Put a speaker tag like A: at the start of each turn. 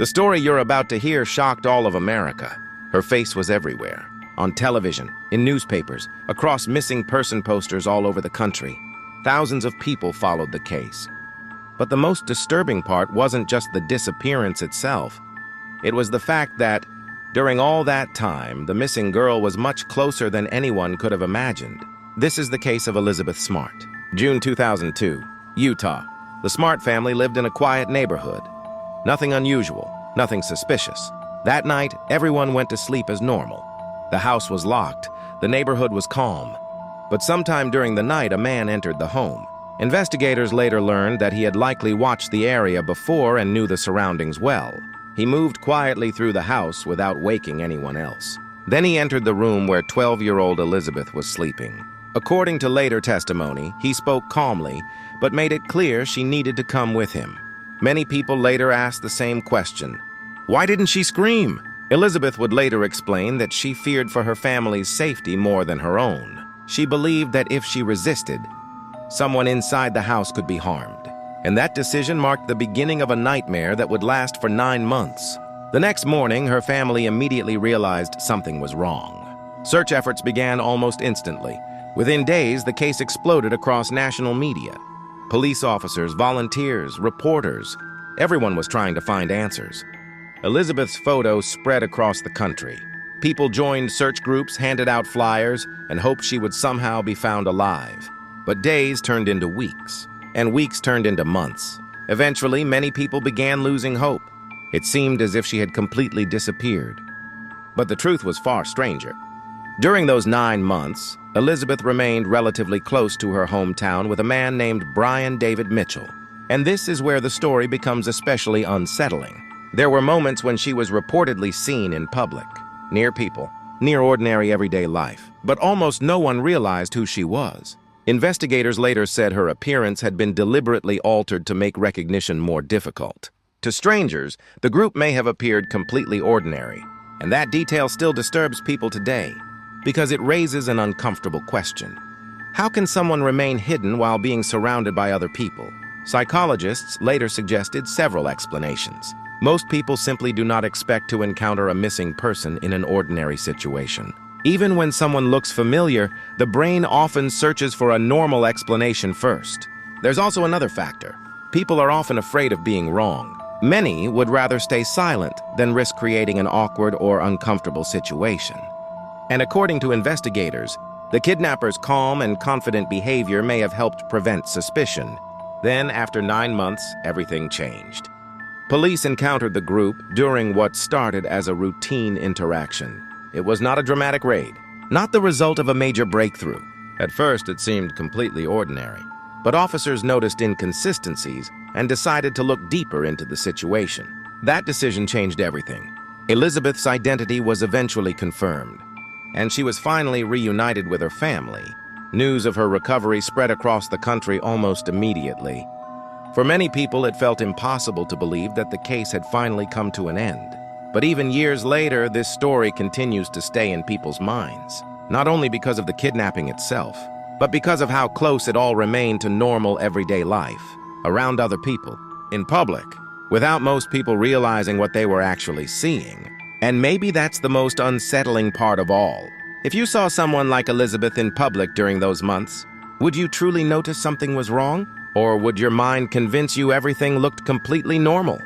A: The story you're about to hear shocked all of America. Her face was everywhere. On television, in newspapers, across missing person posters all over the country. Thousands of people followed the case. But the most disturbing part wasn't just the disappearance itself. It was the fact that, during all that time, the missing girl was much closer than anyone could have imagined. This is the case of Elizabeth Smart. June 2002, Utah. The Smart family lived in a quiet neighborhood. Nothing unusual, nothing suspicious. That night, everyone went to sleep as normal. The house was locked, the neighborhood was calm. But sometime during the night, a man entered the home. Investigators later learned that he had likely watched the area before and knew the surroundings well. He moved quietly through the house without waking anyone else. Then he entered the room where 12-year-old Elizabeth was sleeping. According to later testimony, he spoke calmly, but made it clear she needed to come with him. Many people later asked the same question. Why didn't she scream? Elizabeth would later explain that she feared for her family's safety more than her own. She believed that if she resisted, someone inside the house could be harmed. And that decision marked the beginning of a nightmare that would last for 9 months. The next morning, her family immediately realized something was wrong. Search efforts began almost instantly. Within days, the case exploded across national media. Police officers, volunteers, reporters, everyone was trying to find answers. Elizabeth's photo spread across the country. People joined search groups, handed out flyers, and hoped she would somehow be found alive. But days turned into weeks, and weeks turned into months. Eventually, many people began losing hope. It seemed as if she had completely disappeared. But the truth was far stranger. During those 9 months, Elizabeth remained relatively close to her hometown with a man named Brian David Mitchell. And this is where the story becomes especially unsettling. There were moments when she was reportedly seen in public, near people, near ordinary everyday life, but almost no one realized who she was. Investigators later said her appearance had been deliberately altered to make recognition more difficult. To strangers, the group may have appeared completely ordinary, and that detail still disturbs people today, because it raises an uncomfortable question. How can someone remain hidden while being surrounded by other people? Psychologists later suggested several explanations. Most people simply do not expect to encounter a missing person in an ordinary situation. Even when someone looks familiar, the brain often searches for a normal explanation first. There's also another factor. People are often afraid of being wrong. Many would rather stay silent than risk creating an awkward or uncomfortable situation. And according to investigators, the kidnapper's calm and confident behavior may have helped prevent suspicion. Then, after 9 months, everything changed. Police encountered the group during what started as a routine interaction. It was not a dramatic raid, not the result of a major breakthrough. At first, it seemed completely ordinary. But officers noticed inconsistencies and decided to look deeper into the situation. That decision changed everything. Elizabeth's identity was eventually confirmed, and she was finally reunited with her family. News of her recovery spread across the country almost immediately. For many people, it felt impossible to believe that the case had finally come to an end. But even years later, this story continues to stay in people's minds, not only because of the kidnapping itself, but because of how close it all remained to normal everyday life, around other people, in public, without most people realizing what they were actually seeing. And maybe that's the most unsettling part of all. If you saw someone like Elizabeth in public during those months, would you truly notice something was wrong? Or would your mind convince you everything looked completely normal?